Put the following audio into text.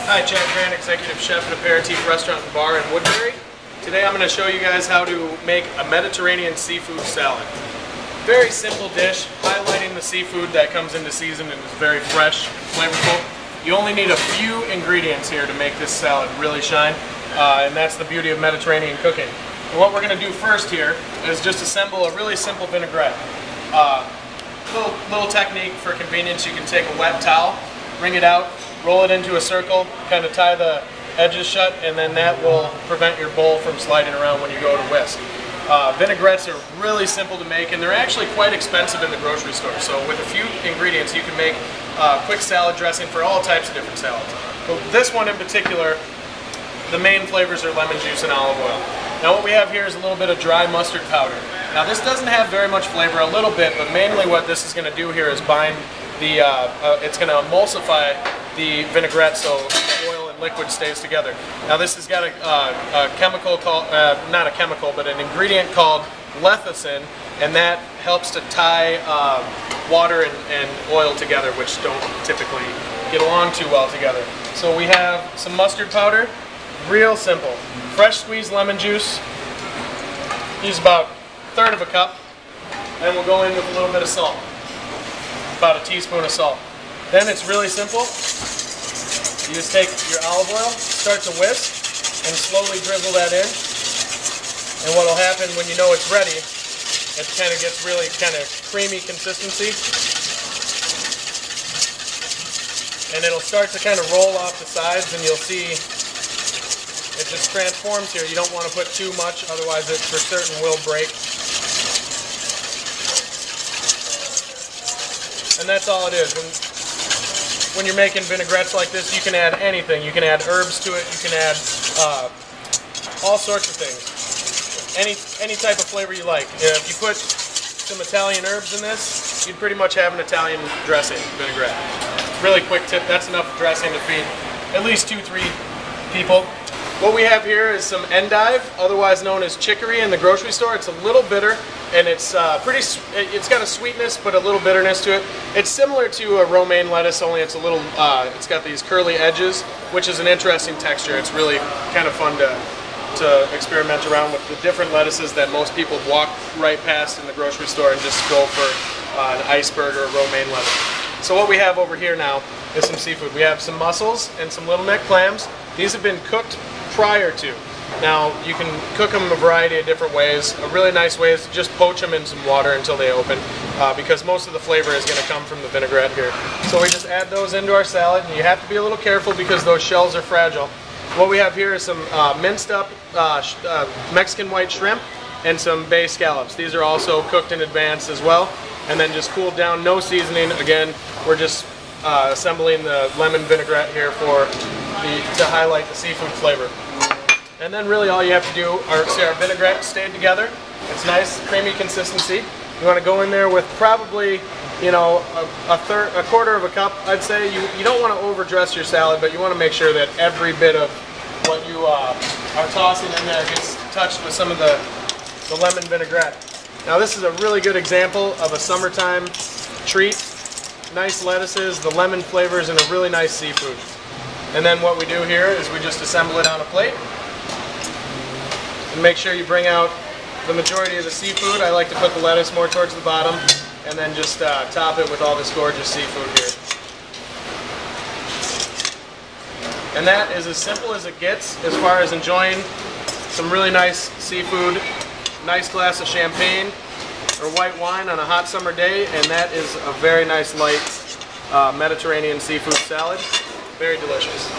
Hi, Chad Grant, Executive Chef at Aperitif Restaurant and Bar in Woodbury. Today I'm going to show you guys how to make a Mediterranean seafood salad. Very simple dish, highlighting the seafood that comes into season and is very fresh, flavorful. You only need a few ingredients here to make this salad really shine, and that's the beauty of Mediterranean cooking. And what we're going to do first here is just assemble a really simple vinaigrette. Little technique for convenience: you can take a wet towel, wring it out, roll it into a circle, kind of tie the edges shut, and then that will prevent your bowl from sliding around when you go to whisk. Vinaigrettes are really simple to make, and they're actually quite expensive in the grocery store. So with a few ingredients you can make quick salad dressing for all types of different salads. But this one in particular, the main flavors are lemon juice and olive oil. Now what we have here is a little bit of dry mustard powder. Now this doesn't have very much flavor, a little bit, but mainly what this is going to do here is bind the, it's going to emulsify the vinaigrette so the oil and liquid stays together. Now this has got a chemical called, not a chemical, but an ingredient called lecithin, and that helps to tie water and oil together, which don't typically get along too well together. So we have some mustard powder, real simple. Fresh squeezed lemon juice, use about 1/3 of a cup, and we'll go in with a little bit of salt, about a teaspoon of salt. Then it's really simple. You just take your olive oil, start to whisk, and slowly drizzle that in. And what will happen when you know it's ready, it kind of gets really kind of creamy consistency. And it'll start to kind of roll off the sides, and you'll see it just transforms here. You don't want to put too much, otherwise it for certain will break. And that's all it is. When you're making vinaigrettes like this, you can add anything. You can add herbs to it. You can add all sorts of things. Any type of flavor you like. If you put some Italian herbs in this, you'd pretty much have an Italian dressing vinaigrette. Really quick tip, that's enough dressing to feed at least 2-3 people. What we have here is some endive, otherwise known as chicory in the grocery store. It's a little bitter, and it's it's got a sweetness but a little bitterness to it. It's similar to a romaine lettuce, only it's a little, it's got these curly edges, which is an interesting texture. It's really kind of fun to experiment around with the different lettuces that most people walk right past in the grocery store and just go for an iceberg or a romaine lettuce. So what we have over here now is some seafood. We have some mussels and some little neck clams. These have been cooked prior to. Now you can cook them a variety of different ways. A really nice way is to just poach them in some water until they open, because most of the flavor is going to come from the vinaigrette here. So we just add those into our salad, and you have to be a little careful because those shells are fragile. What we have here is some minced up Mexican white shrimp and some bay scallops. These are also cooked in advance as well, and then just cooled down, no seasoning. Again, we're just assembling the lemon vinaigrette here to highlight the seafood flavor. And then really all you have to do are, see, our vinaigrette stayed together. It's nice, creamy consistency. You want to go in there with probably, you know, a 1/4 of a cup, I'd say. You don't want to overdress your salad, but you want to make sure that every bit of what you are tossing in there gets touched with some of the lemon vinaigrette. Now this is a really good example of a summertime treat. Nice lettuces, the lemon flavors, and a really nice seafood. And then what we do here is we just assemble it on a plate. And make sure you bring out the majority of the seafood. I like to put the lettuce more towards the bottom, and then just top it with all this gorgeous seafood here. And that is as simple as it gets as far as enjoying some really nice seafood, nice glass of champagne or white wine on a hot summer day, and that is a very nice light Mediterranean seafood salad. Very delicious.